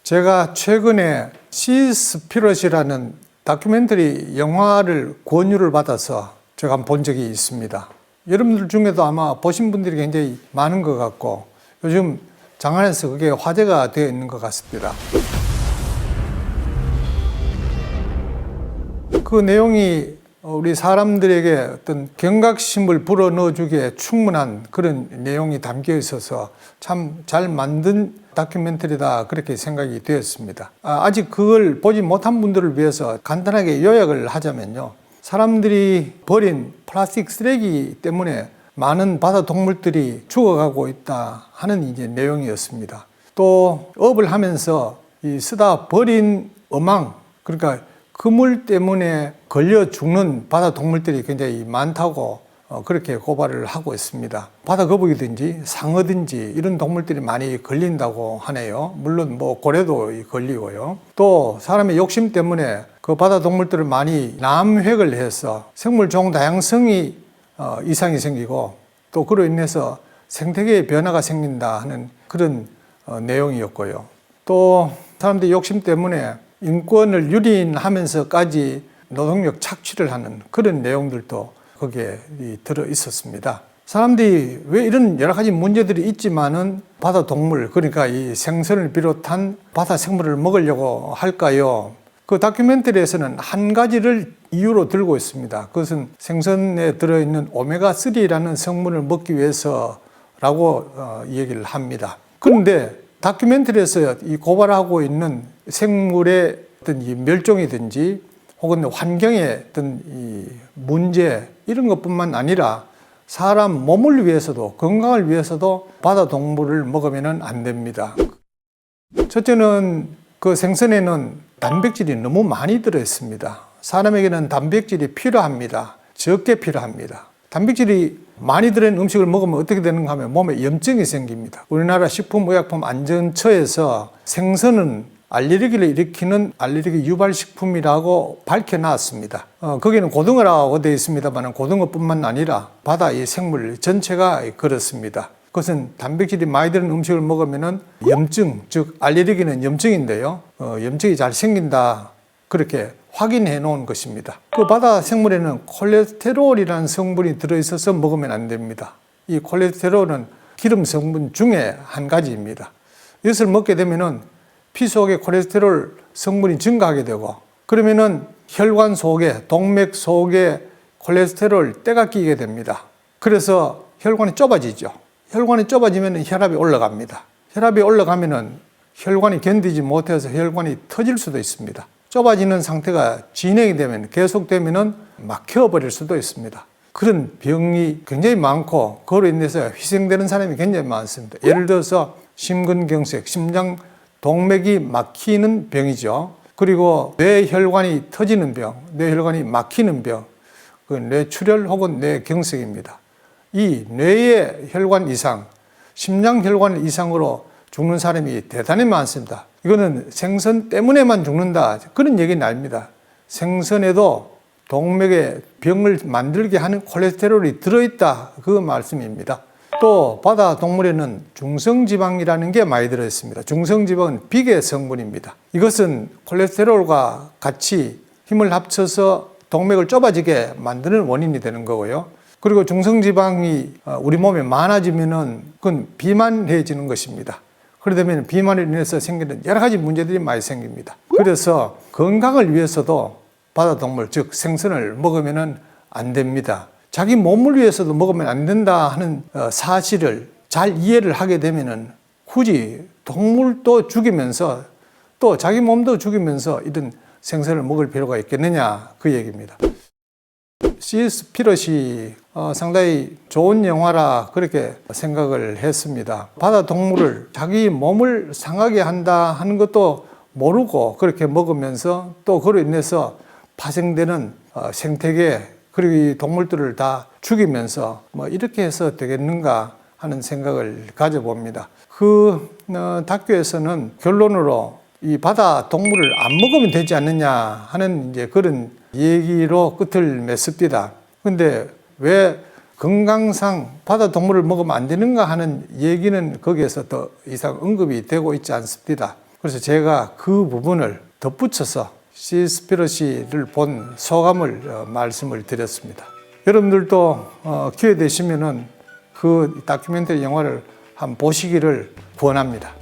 제가 최근에 시스피럿이라는 다큐멘터리 영화를 권유를 받아서 제가 한번 본 적이 있습니다. 여러분들 중에도 아마 보신 분들이 굉장히 많은 것 같고 요즘 장안에서 그게 화제가 되어 있는 것 같습니다. 그 내용이 우리 사람들에게 어떤 경각심을 불어넣어주기에 충분한 그런 내용이 담겨 있어서 참 잘 만든 다큐멘터리다 그렇게 생각이 되었습니다. 아직 그걸 보지 못한 분들을 위해서 간단하게 요약을 하자면요. 사람들이 버린 플라스틱 쓰레기 때문에 많은 바다 동물들이 죽어가고 있다 하는 이제 내용이었습니다. 또 업을 하면서 이 쓰다 버린 어망, 그러니까 그물 때문에 걸려 죽는 바다 동물들이 굉장히 많다고 그렇게 고발을 하고 있습니다. 바다 거북이든지 상어든지 이런 동물들이 많이 걸린다고 하네요. 물론 뭐 고래도 걸리고요. 또 사람의 욕심 때문에 그 바다 동물들을 많이 남획을 해서 생물 종 다양성이 이상이 생기고 또 그로 인해서 생태계의 변화가 생긴다 하는 그런 내용이었고요. 또 사람들이 욕심 때문에 인권을 유린하면서까지 노동력 착취를 하는 그런 내용들도 거기에 들어 있었습니다. 사람들이 왜 이런 여러 가지 문제들이 있지만은 바다 동물, 그러니까 이 생선을 비롯한 바다 생물을 먹으려고 할까요? 그 다큐멘터리에서는 한 가지를 이유로 들고 있습니다. 그것은 생선에 들어있는 오메가3라는 성분을 먹기 위해서라고 얘기를 합니다. 그런데 다큐멘터리에서 이 고발하고 있는 생물의 어떤 이 멸종이든지 혹은 환경의 어떤 이 문제 이런 것뿐만 아니라 사람 몸을 위해서도 건강을 위해서도 바다 동물을 먹으면 안 됩니다. 첫째는 그 생선에는 단백질이 너무 많이 들어 있습니다. 사람에게는 단백질이 필요합니다. 적게 필요합니다. 단백질이 많이 들어있는 음식을 먹으면 어떻게 되는가 하면 몸에 염증이 생깁니다. 우리나라 식품의약품안전처에서 생선은 알레르기를 일으키는 알레르기 유발식품이라고 밝혀놨습니다. 거기는 고등어라고 되어 있습니다만 고등어뿐만 아니라 바다의 생물 전체가 그렇습니다. 그것은 단백질이 많이 들은 음식을 먹으면 염증, 즉 알레르기는 염증인데요. 염증이 잘 생긴다 그렇게 확인해 놓은 것입니다. 그 바다 생물에는 콜레스테롤이라는 성분이 들어있어서 먹으면 안 됩니다. 이 콜레스테롤은 기름 성분 중에 한 가지입니다. 이것을 먹게 되면은 피 속에 콜레스테롤 성분이 증가하게 되고 그러면은 혈관 속에 동맥 속에 콜레스테롤 때가 끼게 됩니다. 그래서 혈관이 좁아지죠. 혈관이 좁아지면 혈압이 올라갑니다. 혈압이 올라가면은 혈관이 견디지 못해서 혈관이 터질 수도 있습니다. 좁아지는 상태가 진행이 되면 계속되면은 막혀버릴 수도 있습니다. 그런 병이 굉장히 많고 그로 인해서 희생되는 사람이 굉장히 많습니다. 예를 들어서 심근경색, 심장 동맥이 막히는 병이죠. 그리고 뇌혈관이 터지는 병, 뇌혈관이 막히는 병, 그 뇌출혈 혹은 뇌경색입니다. 이 뇌의 혈관 이상, 심장혈관 이상으로 죽는 사람이 대단히 많습니다. 이거는 생선 때문에만 죽는다 그런 얘기는 아닙니다. 생선에도 동맥에 병을 만들게 하는 콜레스테롤이 들어있다 그 말씀입니다. 또 바다 동물에는 중성지방이라는 게 많이 들어있습니다. 중성지방은 비계 성분입니다. 이것은 콜레스테롤과 같이 힘을 합쳐서 동맥을 좁아지게 만드는 원인이 되는 거고요. 그리고 중성지방이 우리 몸에 많아지면은 그건 비만해지는 것입니다. 그러다 비만으로 인해서 생기는 여러 가지 문제들이 많이 생깁니다. 그래서 건강을 위해서도 바다 동물, 즉 생선을 먹으면 안 됩니다. 자기 몸을 위해서도 먹으면 안 된다 하는 사실을 잘 이해를 하게 되면은 굳이 동물도 죽이면서 또 자기 몸도 죽이면서 이런 생선을 먹을 필요가 있겠느냐 그 얘기입니다. 시스피럿이 상당히 좋은 영화라 그렇게 생각을 했습니다. 바다 동물을 자기 몸을 상하게 한다 하는 것도 모르고 그렇게 먹으면서 또 그로 인해서 파생되는 생태계 그리고 이 동물들을 다 죽이면서 뭐 이렇게 해서 되겠는가 하는 생각을 가져봅니다. 그 다큐에서는 결론으로 이 바다 동물을 안 먹으면 되지 않느냐 하는 이제 그런 얘기로 끝을 맺습니다. 근데 왜 건강상 바다 동물을 먹으면 안 되는가 하는 얘기는 거기에서 더 이상 언급이 되고 있지 않습니다. 그래서 제가 그 부분을 덧붙여서 시스피러시를 본 소감을 말씀을 드렸습니다. 여러분들도 기회 되시면은 그 다큐멘터리 영화를 한번 보시기를 권합니다.